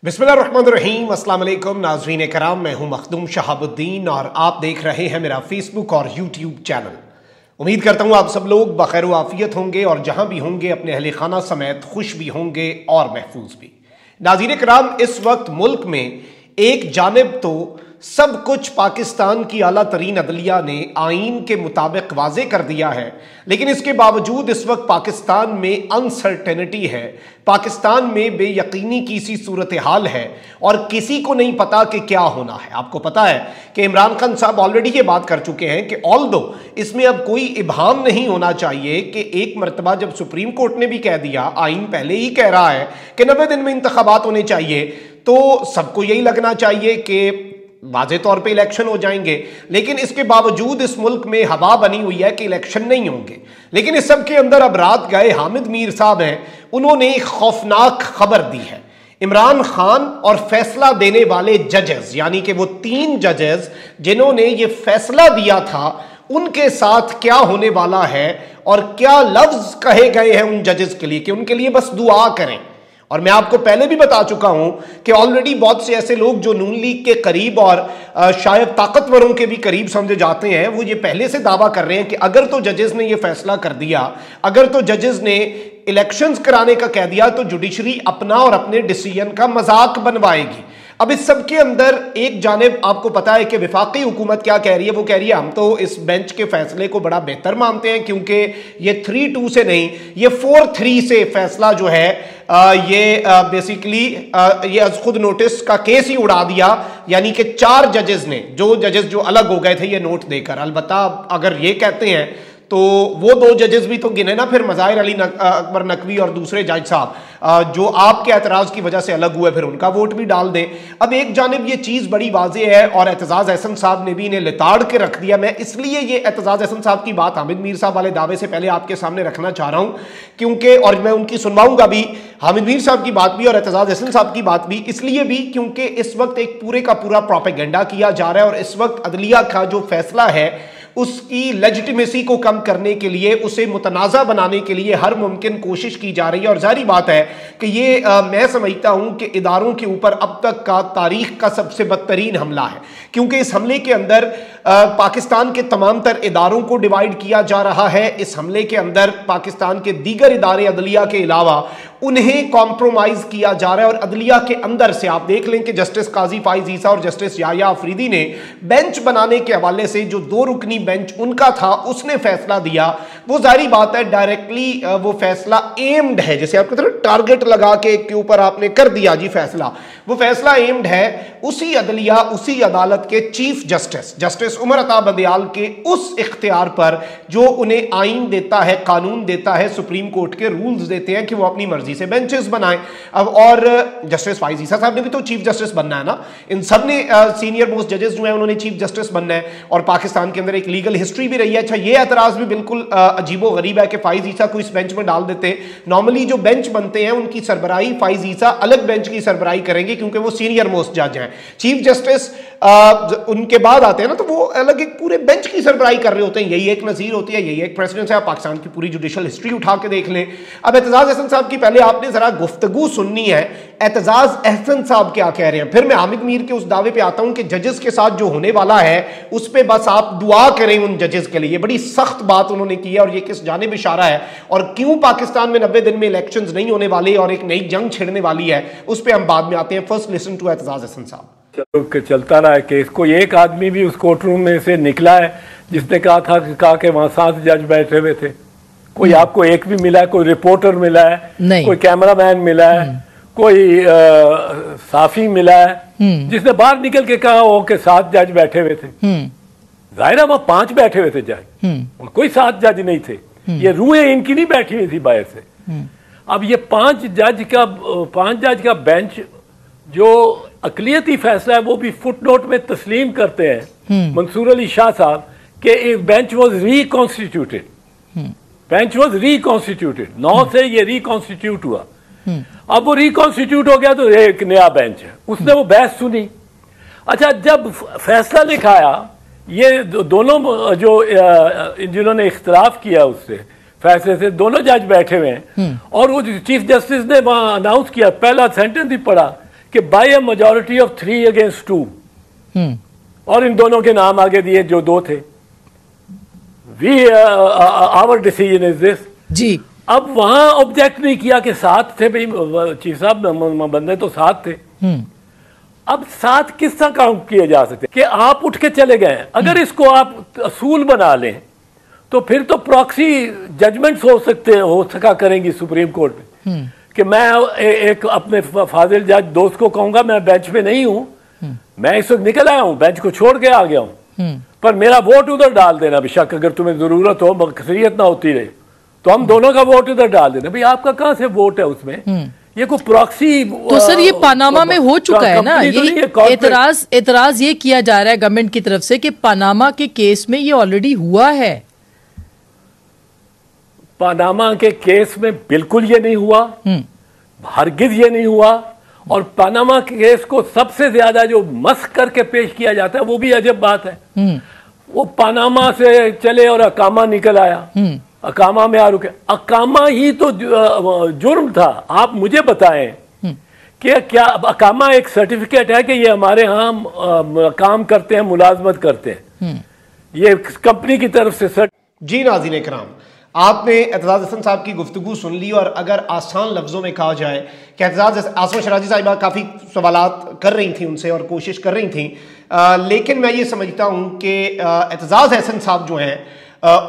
बिस्मिल्लाहिर्रहमानिर्रहीम, अस्सलाम वालेकुम नाज़रीन कराम, मैं हूं मखदूम शहाबुद्दीन और आप देख रहे हैं मेरा फेसबुक और यूट्यूब चैनल। उम्मीद करता हूं आप सब लोग बखैर व आफियत होंगे और जहां भी होंगे अपने अहले खाना समेत खुश भी होंगे और महफूज भी। नाज़रीन कराम, इस वक्त मुल्क में एक जानिब तो सब कुछ पाकिस्तान की आला तरीन अदलिया ने आईन के मुताबिक वाजे कर दिया है, लेकिन इसके बावजूद इस वक्त पाकिस्तान में अनसर्टेनिटी है, पाकिस्तान में बेयकीनी की सी सूरत हाल है और किसी को नहीं पता कि क्या होना है। आपको पता है कि इमरान खान साहब ऑलरेडी ये बात कर चुके हैं कि ऑल्दो इसमें अब कोई इबहाम नहीं होना चाहिए कि एक मरतबा जब सुप्रीम कोर्ट ने भी कह दिया, आईन पहले ही कह रहा है कि 90 दिन में इंतखाबात होने चाहिए, तो सबको यही लगना चाहिए कि वाज़े तौर पे इलेक्शन हो जाएंगे। लेकिन इसके बावजूद इस मुल्क में हवा बनी हुई है कि इलेक्शन नहीं होंगे। लेकिन इस सब के अंदर अब रात गए हामिद मीर साहब हैं, उन्होंने एक खौफनाक खबर दी है। इमरान खान और फैसला देने वाले जजेस, यानी कि वो 3 जजेस जिन्होंने ये फैसला दिया था, उनके साथ क्या होने वाला है और क्या लफ्ज कहे गए हैं उन जजेस के लिए कि उनके लिए बस दुआ करें। और मैं आपको पहले भी बता चुका हूं कि ऑलरेडी बहुत से ऐसे लोग जो नून लीग के करीब और शायद ताकतवरों के भी करीब समझे जाते हैं, वो ये पहले से दावा कर रहे हैं कि अगर तो जजेस ने ये फैसला कर दिया, अगर तो जजेस ने इलेक्शंस कराने का कह दिया, तो जुडिशरी अपना और अपने डिसीजन का मजाक बनवाएगी। अब इस सब के अंदर एक जानिब आपको पता है कि वफाकी हुकूमत क्या कह रही है, वो कह रही है हम तो इस बेंच के फैसले को बड़ा बेहतर मानते हैं क्योंकि ये 3-2 से नहीं, ये 4-3 से फैसला जो है ये बेसिकली ये खुद नोटिस का केस ही उड़ा दिया। यानी कि 4 जजेस ने, जो जजेस जो अलग हो गए थे ये नोट देकर, अलबत्ता अगर ये कहते हैं तो वो 2 जजेस भी तो गिने ना फिर, मज़ाहिर अली अकबर नकवी और दूसरे जज साहब जो आपके एतराज़ की वजह से अलग हुए, फिर उनका वोट भी डाल दें। अब एक जानिब ये चीज़ बड़ी वाज़े है और एतजाज़ अहसन साहब ने भी इन्हें लिताड़ के रख दिया। मैं इसलिए ये एतजाज़ अहसन साहब की बात हामिद मीर साहब वाले दावे से पहले आपके सामने रखना चाह रहा हूँ, क्योंकि और मैं उनकी सुनवाऊंगा भी, हामिद मीर साहब की बात भी और एतजाज़ अहसन साहब की बात भी, इसलिए भी क्योंकि इस वक्त एक पूरे का पूरा प्रोपेगेंडा किया जा रहा है और इस वक्त अदलिया का जो फैसला है उसकी लेजिटिमेसी को कम करने के लिए, उसे मुतनाज़ा बनाने के लिए हर मुमकिन कोशिश की जा रही है। और जारी बात है कि ये मैं समझता हूं कि इदारों के ऊपर अब तक का तारीख का सबसे बदतरीन हमला है, क्योंकि इस हमले के अंदर पाकिस्तान के तमाम तर इदारों को डिवाइड किया जा रहा है। इस हमले के अंदर पाकिस्तान के दीगर इदारे अदलिया के अलावा उन्हें कॉम्प्रोमाइज किया जा रहा है और अदलिया के अंदर से आप देख लें कि जस्टिस काजी फाइज ईसा और जस्टिस याया अफरीदी ने बेंच बनाने के हवाले से जो 2 रुकनी बेंच उनका था उसने फैसला दिया, वो जारी बात है डायरेक्टली वो फैसला एम्ड है, जैसे आप कहते हैं टारगेट लगा के ऊपर आपने कर दिया जी फैसला, वो फैसला एम्ड है उसी अदलिया, उसी अदालत के chief justice justice Umar Ata Bandial के उस इख्तियार पर जो उन्हें आईन देता है, कानून देता है, सुप्रीम कोर्ट के रूल्स देते हैं कि वो अपनी मर्जी से बेंचेस बनाएं। अब और जस्टिस फाइज ईसा साहब ने भी तो चीफ जस्टिस बनना है ना, इन सब ने सीनियर मोस्ट जजेस जो हैं उन्होंने चीफ जस्टिस बनना है और पाकिस्तान के अंदर एक लीगल हिस्ट्री भी रही है। अच्छा, ये एतराज भी बिल्कुल अजीबो गरीब है कि फाइज ईसा को इस बेंच में डाल देते। नॉर्मली जो बेंच बनते हैं उनकी सरबराही फाइज ईसा अलग बेंच की सरबराही करेंगे क्योंकि वो सीनियर मोस्ट जज हैं। चीफ जस्टिस उनके बाद आते हैं ना, तो वो अलग एक पूरे बेंच की सरबराही कर रहे होते हैं। यही एक नज़ीर होती है, यही एक प्रेसिडेंट है। आप पाकिस्तान की पूरी जुडिशल हिस्ट्री उठा के देख लें। अब एतजाज अहसन साहब की पहले आपने जरा गुफ्तगू सुननी है, एतजाज अहसन साहब क्या कह रहे हैं, फिर मैं हामिद मीर के उस दावे पे आता हूं कि जजेस के साथ जो होने वाला है उस पर बस आप दुआ करें उन जजेस के लिए। बड़ी सख्त बात उन्होंने की है और ये किस जानिब इशारा है और क्यों पाकिस्तान में 90 दिन में इलेक्शंस नहीं होने वाले और एक नई जंग छिड़ने वाली है, उस पर हम बाद में आते हैं। First listen to Aitzaz Ahsan साहब। चलता रहा है केस, कोई एक आदमी भी उस कोर्ट रूम में से निकला है जिसने कहा कि वहां 7 जज बैठे हुए थे? कोई आपको एक भी मिला है? कोई रिपोर्टर मिला है? कोई कैमरामैन मिला है? कोई साफी मिला है जिसने बाहर निकल के कहा हो कि 7 जज बैठे हुए थे? जाहिर है वहां 5 बैठे हुए थे जज, कोई 7 जज नहीं थे। ये रूहें इनकी नहीं बैठी हुई थी बाहर से। अब ये 5 जज का बेंच जो अकलियती फैसला है वो भी फुटनोट में तस्लीम करते हैं मंसूर अली शाह साहब के bench was reconstituted. Bench was reconstituted, 9 से ये रिकॉन्स्टिट्यूट हुआ। अब वो रिकॉन्स्टिट्यूट हो गया तो एक नया बेंच है, उसने वो बहस सुनी। अच्छा, जब फैसला लिखाया, ये दोनों जो जिन्होंने इख्तलाफ किया उससे फैसले से, दोनों जज बैठे हुए हैं और वो चीफ जस्टिस ने वहां अनाउंस किया, पहला सेंटेंस ही पढ़ा कि by a majority of 3 against 2, और इन दोनों के नाम आगे दिए जो 2 थे। आवर डिसीजन इज दिस जी। अब वहां ऑब्जेक्ट नहीं किया कि 7 थे भाई, चीफ साहब बंदे तो 7 थे। अब 7 किस तरह काम किए जा सकते कि आप उठ के चले गए। अगर इसको आप असूल बना लें तो फिर तो प्रॉक्सी जजमेंट्स हो सका करेंगी सुप्रीम कोर्ट में कि मैं एक अपने फाजिल जज दोस्त को कहूंगा मैं बेंच पे नहीं हूं, मैं इस वक्त निकल आया हूं, बेंच को छोड़ के आ गया हूं, पर मेरा वोट उधर डाल देना बेशक, अगर तुम्हें जरूरत हो, अक्सरियत ना होती रहे तो हम दोनों का वोट उधर डाल देना। भाई आपका कहां से वोट है उसमें? ये कोई प्रॉक्सी तो सर ये पानामा में हो चुका है ना, ये एतराज ये किया जा रहा है गवर्नमेंट की तरफ से कि पानामा के केस में ये ऑलरेडी हुआ है। पानामा के केस में बिल्कुल ये नहीं हुआ, हरगिज ये नहीं हुआ। और पानामा के केस को सबसे ज्यादा जो मस्क करके पेश किया जाता है वो भी अजब बात है। वो पानामा से चले और अकामा निकल आया, अकामा में आ रुके। अकामा ही तो जुर्म था। आप मुझे बताएं कि क्या अकामा एक सर्टिफिकेट है कि ये हमारे यहाँ काम करते हैं, मुलाजमत करते हैं, ये कंपनी की तरफ से जी नाज़रीन इकराम, आपने एतजाज हसन साहब की गुफ्तगू सुन ली, और अगर आसान लफ्ज़ों में कहा जाए कि एतजाज आसमा शराजी साहिबा काफ़ी सवालात कर रही थी उनसे और कोशिश कर रही थी, लेकिन मैं ये समझता हूँ कि एतजाज हसन साहब जो हैं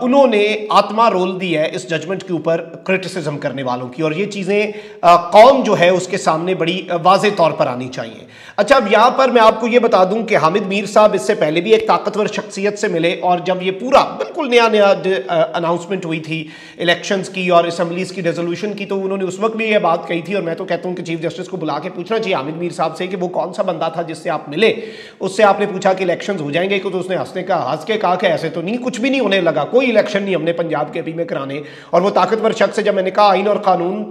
उन्होंने आत्मा रोल दी है इस जजमेंट के ऊपर क्रिटिसिज्म करने वालों की, और ये चीज़ें कौम जो है उसके सामने बड़ी वाज़े तौर पर आनी चाहिए। अच्छा, अब यहाँ पर मैं आपको ये बता दूं कि हामिद मीर साहब इससे पहले भी एक ताकतवर शख्सियत से मिले, और जब ये पूरा बिल्कुल नया अनाउंसमेंट हुई थी इलेक्शंस की और असम्बलीज की रेजोल्यूशन की, तो उन्होंने उस वक्त भी ये बात कही थी। और मैं तो कहता हूँ कि चीफ जस्टिस को बुला के पूछना चाहिए हामिद मीर साहब से कि वो कौन सा बंदा था जिससे आप मिले, उससे आपने पूछा कि इलेक्शन हो जाएंगे, तो उसने हंस के कहा कि ऐसे तो नहीं, कुछ भी नहीं होने लगा, कोई इलेक्शन नहीं हमने पंजाब के में कराने। और वो ताकतवर शख्स से जब मैंने कहा आइन और कानून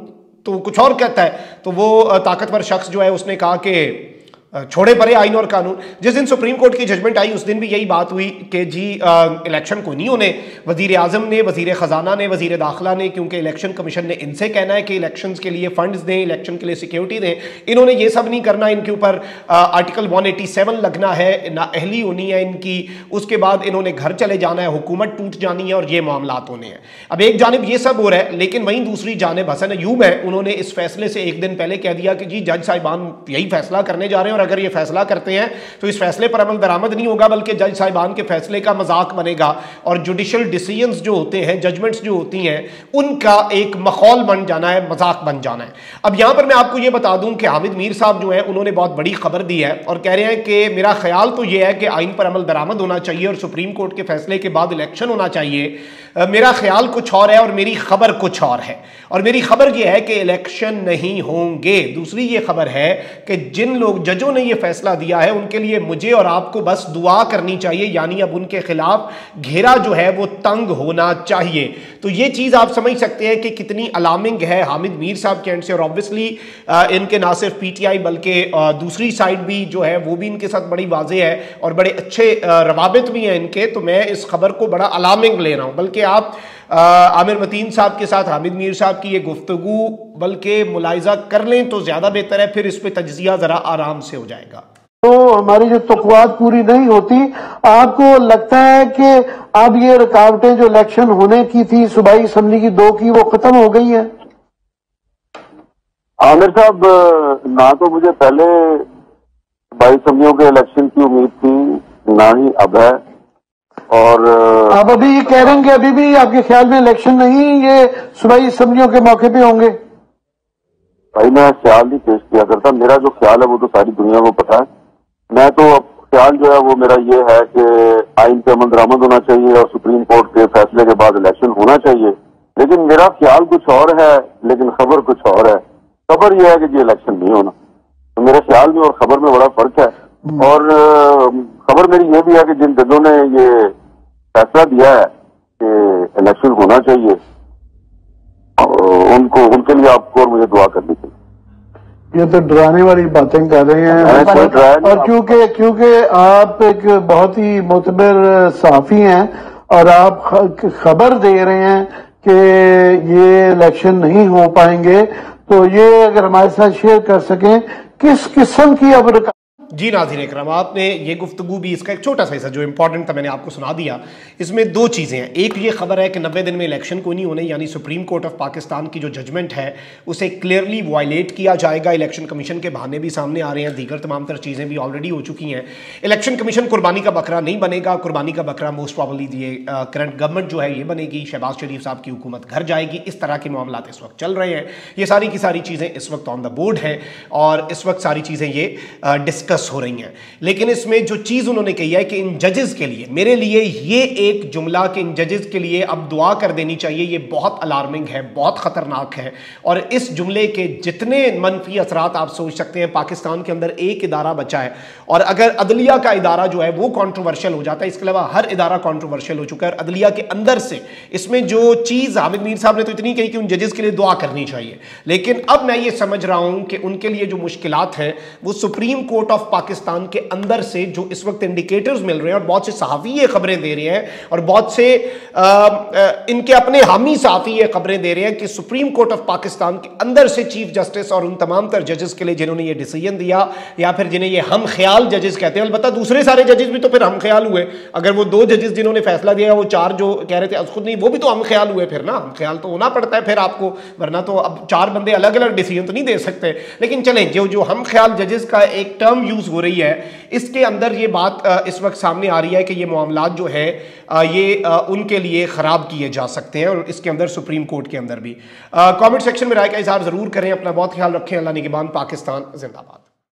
तो कुछ और कहता है, तो वो ताकतवर शख्स जो है उसने कहा कि छोड़े परे आइन और कानून। जिस दिन सुप्रीम कोर्ट की जजमेंट आई उस दिन भी यही बात हुई कि जी इलेक्शन को नहीं होने। वजीर आजम ने, वजीर खजाना ने, वजीर दाखिला ने, क्योंकि इलेक्शन कमीशन ने इनसे कहना है कि इलेक्शन के लिए फंड्स दें, इलेक्शन के लिए सिक्योरिटी दें, इन्होंने ये सब नहीं करना, इनके ऊपर आर्टिकल 187 लगना है, नाअहली होनी है इनकी, उसके बाद इन्होंने घर चले जाना है, हुकूमत टूट जानी है, और ये मामला होने हैं। अब एक जानिब ये सब हो रहा है, लेकिन वहीं दूसरी जानिब हसन अयूब है, उन्होंने इस फैसले से एक दिन पहले कह दिया कि जी जज साहिबान यही फैसला करने जा रहे हैं, और अगर ये फैसला करते हैं तो इस फैसले पर अमल दरामद नहीं होगा, बल्कि जज साहिबान के फैसले का मजाक बनेगा, और जुडिशल डिसीजंस जो होते हैं, जजमेंट्स जो होती हैं, उनका एक मखौल बन जाना है, मजाक बन जाना है। अब यहां पर मैं आपको यह बता दूं कि हामिद मीर साहब जो है उन्होंने बहुत बड़ी खबर दी है, और कह रहे हैं कि मेरा ख्याल तो यह है कि आइन पर अमल दरामद होना चाहिए और सुप्रीम कोर्ट के फैसले के बाद इलेक्शन होना चाहिए। मेरा ख्याल कुछ और है और मेरी खबर कुछ और है, और मेरी खबर यह है कि इलेक्शन नहीं होंगे। दूसरी ये खबर है कि जिन लोग जजों ने यह फैसला दिया है उनके लिए मुझे और आपको बस दुआ करनी चाहिए, यानी अब उनके खिलाफ घेरा जो है वो तंग होना चाहिए। तो ये चीज आप समझ सकते हैं कि कितनी अलार्मिंग है हामिद मीर साहब के एंड से, और ऑब्वियसली इनके ना सिर्फ पीटीआई बल्कि दूसरी साइड भी जो है वो भी इनके साथ बड़ी वाज़ेह है और बड़े अच्छे रवाबित भी हैं इनके। तो मैं इस खबर को बड़ा अलार्मिंग ले रहा हूं, बल्कि आप आमिर मतीन साहब के साथ हामिद मीर साहब की ये गुफ्तगू बल्कि मुलाहिजा कर लें तो ज्यादा बेहतर है, फिर इस पे तज्जिया जरा आराम से हो जाएगा। तो हमारी जो तक़वात पूरी नहीं होती, आपको लगता है कि अब ये रुकावटें जो इलेक्शन होने की थी सूबाई असम्बली की 2 की, वो खत्म हो गई है? आमिर साहब, ना तो मुझे पहले सूबाई असम्बलियों के इलेक्शन की उम्मीद थी, ना ही अब है। और आप अभी ये कह रहे हैं कि अभी भी आपके ख्याल में इलेक्शन नहीं, ये सूबाई असम्बलियों के मौके पे होंगे? भाई मैं ख्याल नहीं पेश किया करता, मेरा जो ख्याल है वो तो सारी दुनिया को पता है। मैं तो ख्याल जो है वो मेरा ये है कि आइन पे अमल दरामद होना चाहिए और सुप्रीम कोर्ट के फैसले के बाद इलेक्शन होना चाहिए। लेकिन मेरा ख्याल कुछ और है, लेकिन खबर कुछ और है। खबर यह है कि जी इलेक्शन नहीं होना, तो मेरे ख्याल में और खबर में बड़ा फर्क है। और खबर मेरी ये भी है कि जिन जजों ने ये फैसला दिया है कि इलेक्शन होना चाहिए, उनको, उनके लिए आपको और मुझे दुआ करनी चाहिए। ये तो डराने वाली बातें कर रहे हैं, और क्योंकि आप एक बहुत ही मोतबर सहाफी हैं और आप खबर दे रहे हैं कि ये इलेक्शन नहीं हो पाएंगे, तो ये अगर हमारे साथ शेयर कर सकें किस किस्म की अब जी नाज़रीन इकराम, आपने ये गुफ्तगू भी, इसका एक छोटा सा हिस्सा जो इंपॉर्टेंट था मैंने आपको सुना दिया। इसमें दो चीज़ें हैं। एक ये खबर है कि 90 दिन में इलेक्शन को नहीं होने, यानी सुप्रीम कोर्ट ऑफ पाकिस्तान की जो जजमेंट है उसे क्लियरली वायलेट किया जाएगा। इलेक्शन कमीशन के बहाने भी सामने आ रहे हैं, दीगर तमाम तर चीज़ें भी ऑलरेडी हो चुकी हैं। इलेक्शन कमीशन कुर्बानी का बकरा नहीं बनेगा। कुर्बानी का बकरा मोस्ट प्रॉबली ये करंट गवर्नमेंट जो है ये बनेगी, शहबाज शरीफ साहब की हुकूमत घर जाएगी। इस तरह के मामला इस वक्त चल रहे हैं। ये सारी की सारी चीज़ें इस वक्त ऑन द बोर्ड हैं और इस वक्त सारी चीज़ें ये डिस्कस हो रही हैं। लेकिन इसमें जो चीज उन्होंने कही है कि इन जजेस के लिए, मेरे लिए ये एक जुमला कि इन जजेस के लिए अब दुआ कर देनी चाहिए, ये बहुत अलार्मिंग है, बहुत खतरनाक है। और इस जुमले के जितने मनफी असरात आप सोच सकते हैं, पाकिस्तान के अंदर एक इदारा बचा है और अगर अदलिया का इदारा जो है वो कंट्रोवर्शियल हो जाता है, इसके अलावा हर इदारा कंट्रोवर्शियल हो चुका है। और अदलिया के अंदर से इसमें जो चीज हामिद मीर साहब ने तो इतनी कही कि उन जजेस के लिए दुआ करनी चाहिए, लेकिन अब मैं ये समझ रहा हूं कि उनके लिए जो मुश्किलात हैं वो सुप्रीम कोर्ट ऑफ पाकिस्तान के अंदर से जो इस वक्त इंडिकेटर्स मिल रहे हैं और बहुत से सहाफ़ी ये खबरें दे रहे हैं और बहुत से इनके अपने हामी सहाफ़ी ये खबरें दे रहे हैं कि सुप्रीम कोर्ट ऑफ पाकिस्तान के अंदर से चीफ जस्टिस और उन तमाम तर जजेस के लिए जिन्होंने ये डिसीजन दिया या फिर जिन्हें ये हम ख्याल जजेस कहते हैं, अलबत्ता दूसरे सारे जजेस भी तो फिर हम ख्याल हुए। अगर वो दो जजेस जिन्होंने फैसला दिया, वो चार जो कह रहे थे खुद नहीं, वो भी तो हम ख्याल हुए फिर ना। हम ख्याल तो होना पड़ता है फिर आपको, वरना तो अब चार बंदे अलग अलग डिसीजन तो नहीं दे सकते। लेकिन चलें, जो हम ख्याल जजेस का एक टर्म यूज हो रही है, इसके अंदर ये बात इस वक्त सामने आ रही है कि ये मामलात जो है ये उनके लिए ख़राब किए जा सकते हैं और इसके अंदर सुप्रीम कोर्ट के अंदर भी। कमेंट सेक्शन में राय का इजहार ज़रूर करें। अपना बहुत ख्याल रखें। अल्लाह निगहबान। पाकिस्तान जिंदाबाद।